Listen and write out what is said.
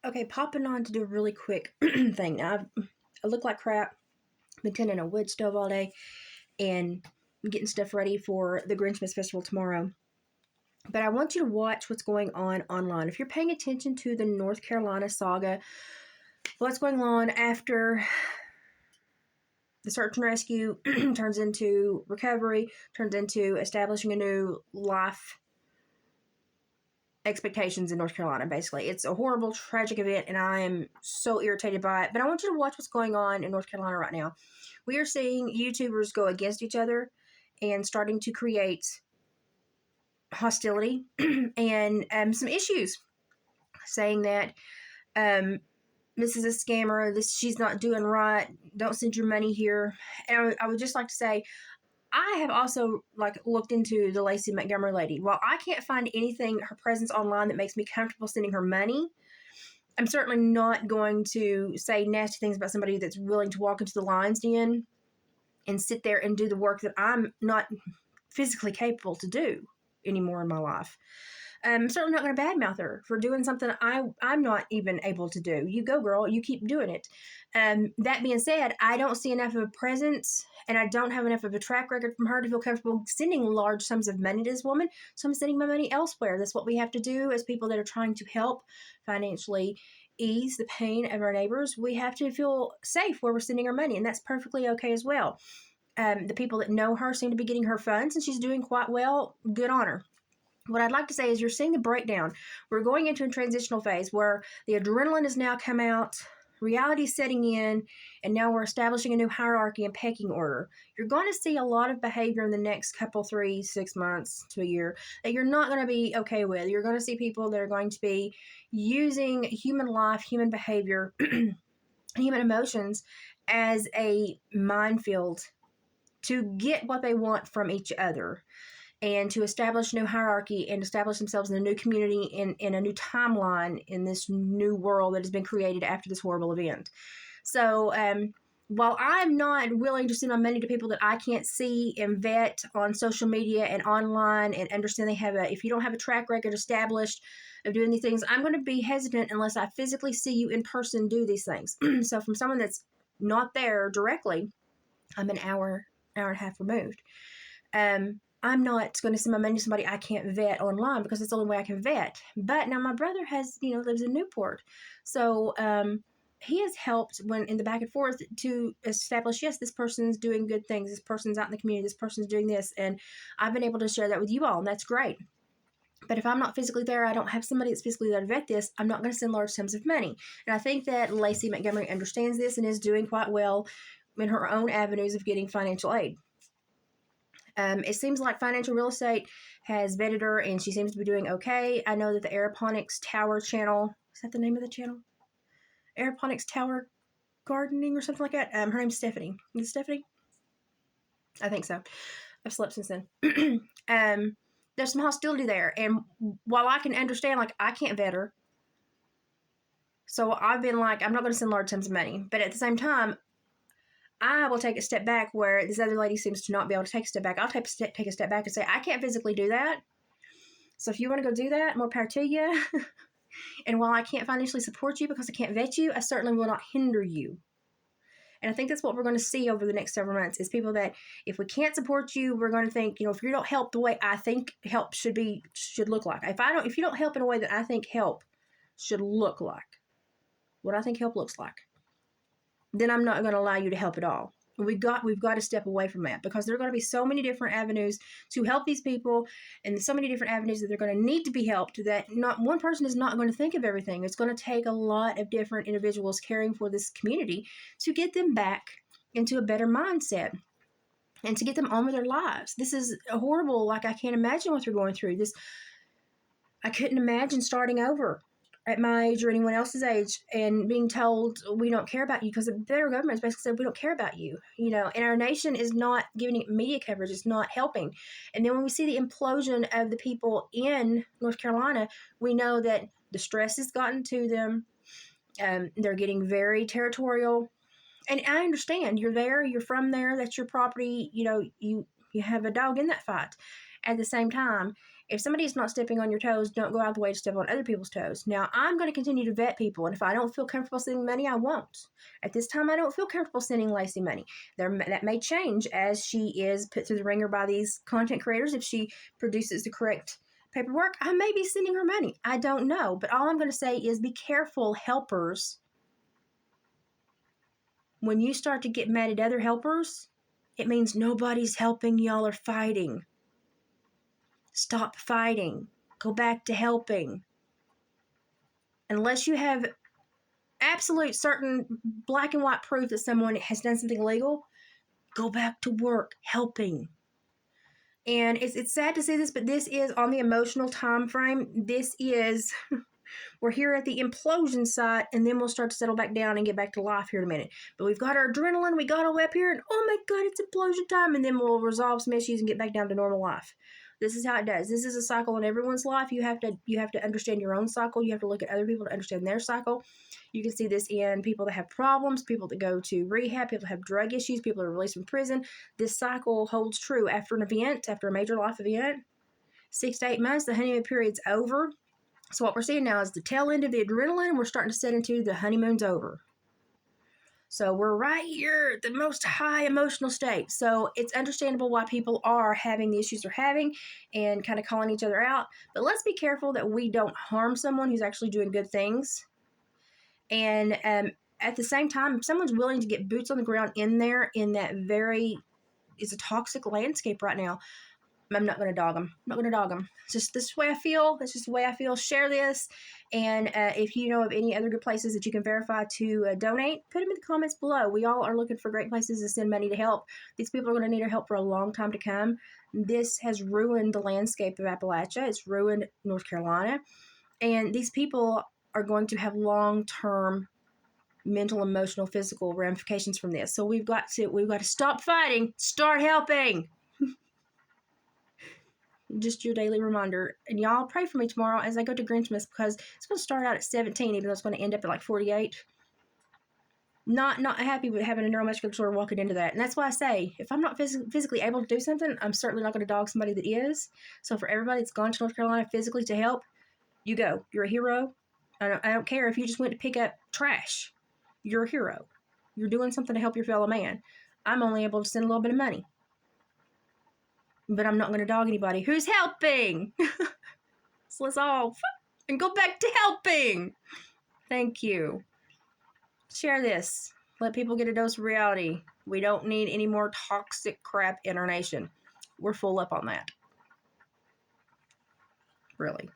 Okay, popping on to do a really quick thing. Now, I look like crap. Been tending a wood stove all day and getting stuff ready for the Grinchmas Festival tomorrow. But I want you to watch what's going on online. If you're paying attention to the North Carolina saga, what's going on after the search and rescue turns into recovery, turns into establishing a new life expectations in North Carolina, basically. It's a horrible, tragic event, and I am so irritated by it. But I want you to watch what's going on in North Carolina right now. We are seeing YouTubers go against each other and starting to create hostility and some issues, saying that this is a scammer, she's not doing right, don't send your money here. And I would just like to say, I have also looked into the Lacey Montgomery lady. While I can't find anything, her presence online, that makes me comfortable sending her money, I'm certainly not going to say nasty things about somebody that's willing to walk into the lion's den and sit there and do the work that I'm not physically capable to do anymore in my life. I'm certainly not going to badmouth her for doing something I'm not even able to do. You go, girl. You keep doing it. That being said, I don't see enough of a presence, and I don't have enough of a track record from her to feel comfortable sending large sums of money to this woman. So I'm sending my money elsewhere. That's what we have to do as people that are trying to help financially ease the pain of our neighbors. We have to feel safe where we're sending our money, and that's perfectly okay as well. The people that know her seem to be getting her funds, and she's doing quite well. Good on her. What I'd like to say is you're seeing the breakdown. We're going into a transitional phase where the adrenaline has now come out, reality is setting in, and now we're establishing a new hierarchy and pecking order. You're going to see a lot of behavior in the next couple, 3-6 months to a year that you're not going to be okay with. You're going to see people that are going to be using human life, human behavior, human emotions as a minefield to get what they want from each other, and to establish a new hierarchy and establish themselves in a new community, in a new timeline in this new world that has been created after this horrible event. So while I'm not willing to send my money to people that I can't see and vet on social media and online and understand if you don't have a track record established of doing these things, I'm going to be hesitant unless I physically see you in person do these things. So from someone that's not there directly, I'm an hour and a half removed. I'm not going to send my money to somebody I can't vet online, because it's the only way I can vet. But now my brother lives in Newport. So he has helped when in the back and forth to establish, yes, this person's doing good things. This person's out in the community. This person's doing this. And I've been able to share that with you all, and that's great. But if I'm not physically there, I don't have somebody that's physically there to vet this, I'm not going to send large sums of money. And I think that Lacey Montgomery understands this and is doing quite well in her own avenues of getting financial aid. It seems like Financial Real Estate has vetted her, and she seems to be doing okay. I know that the Aeroponics Tower channel, is that the name of the channel? Aeroponics Tower Gardening or something like that. Her name's Stephanie. Is it Stephanie? I think so. I've slept since then. There's some hostility there. And while I can understand, I can't vet her. So I've been I'm not going to send large sums of money. But at the same time, I will take a step back where this other lady seems to not be able to take a step back. I'll take a step back and say, I can't physically do that. So if you want to go do that, more power to you. And while I can't financially support you because I can't vet you, I certainly will not hinder you. And I think that's what we're going to see over the next several months, is people that if we can't support you, we're going to think, if you don't help the way I think help should look like. If you don't help in a way that I think help should look like, what I think help looks like, then I'm not going to allow you to help at all. We've got to step away from that, because there are going to be so many different avenues to help these people, and so many different avenues that they're going to need to be helped, that not one person is not going to think of everything. It's going to take a lot of different individuals caring for this community to get them back into a better mindset and to get them on with their lives. This is horrible. I can't imagine what they're going through. I couldn't imagine starting over at my age or anyone else's age and being told we don't care about you, because the federal government has basically said we don't care about you, and our nation is not giving it media coverage. It's not helping. And then when we see the implosion of the people in North Carolina, we know that the stress has gotten to them. They're getting very territorial. And I understand, you're there, you're from there, that's your property, you have a dog in that fight. At the same time, If somebody is not stepping on your toes, don't go out of the way to step on other people's toes. Now, I'm going to continue to vet people, and if I don't feel comfortable sending money, I won't. At this time, I don't feel comfortable sending Lacey money. That may change as she is put through the ringer by these content creators. If she produces the correct paperwork, I may be sending her money. I don't know. But all I'm going to say is be careful, helpers. When you start to get mad at other helpers, it means nobody's helping, y'all are fighting. Stop fighting. Go back to helping. Unless you have absolute certain black and white proof that someone has done something illegal, go back to work helping. And it's sad to say this, but this is on the emotional time frame. This is, we're here at the implosion site, and then we'll start to settle back down and get back to life here in a minute. But we've got our adrenaline, we got all the way up here, and oh my God, it's implosion time, and then we'll resolve some issues and get back down to normal life. This is how it does. This is a cycle in everyone's life. You have to understand your own cycle. You have to look at other people to understand their cycle. You can see this in people that have problems, people that go to rehab, people that have drug issues, people that are released from prison. This cycle holds true after an event, after a major life event. 6 to 8 months, the honeymoon period's over. So what we're seeing now is the tail end of the adrenaline. We're starting to set into the honeymoon's over. So we're right here at the most high emotional state. So it's understandable why people are having the issues they're having and kind of calling each other out. But let's be careful that we don't harm someone who's actually doing good things. And at the same time, if someone's willing to get boots on the ground in there, in that it's a toxic landscape right now, I'm not going to dog them. I'm not going to dog them. It's just this way I feel. That's just the way I feel. Share this. And if you know of any other good places that you can verify to donate, put them in the comments below. We all are looking for great places to send money to help. These people are going to need our help for a long time to come. This has ruined the landscape of Appalachia. It's ruined North Carolina. And these people are going to have long-term mental, emotional, physical ramifications from this. So we've got to stop fighting, start helping. Just your daily reminder. And y'all pray for me tomorrow as I go to Grinchmas, because it's going to start out at 17, even though it's going to end up at like 48. Not happy with having a neuromuscular disorder walking into that. And that's why I say, if I'm not physically able to do something, I'm certainly not going to dog somebody that is. So for everybody that's gone to North Carolina physically to help, you go. You're a hero. I don't care if you just went to pick up trash. You're a hero. You're doing something to help your fellow man. I'm only able to send a little bit of money. But I'm not going to dog anybody who's helping. So let's all and go back to helping. Thank you. Share this. Let people get a dose of reality. We don't need any more toxic crap in our nation. We're full up on that. Really.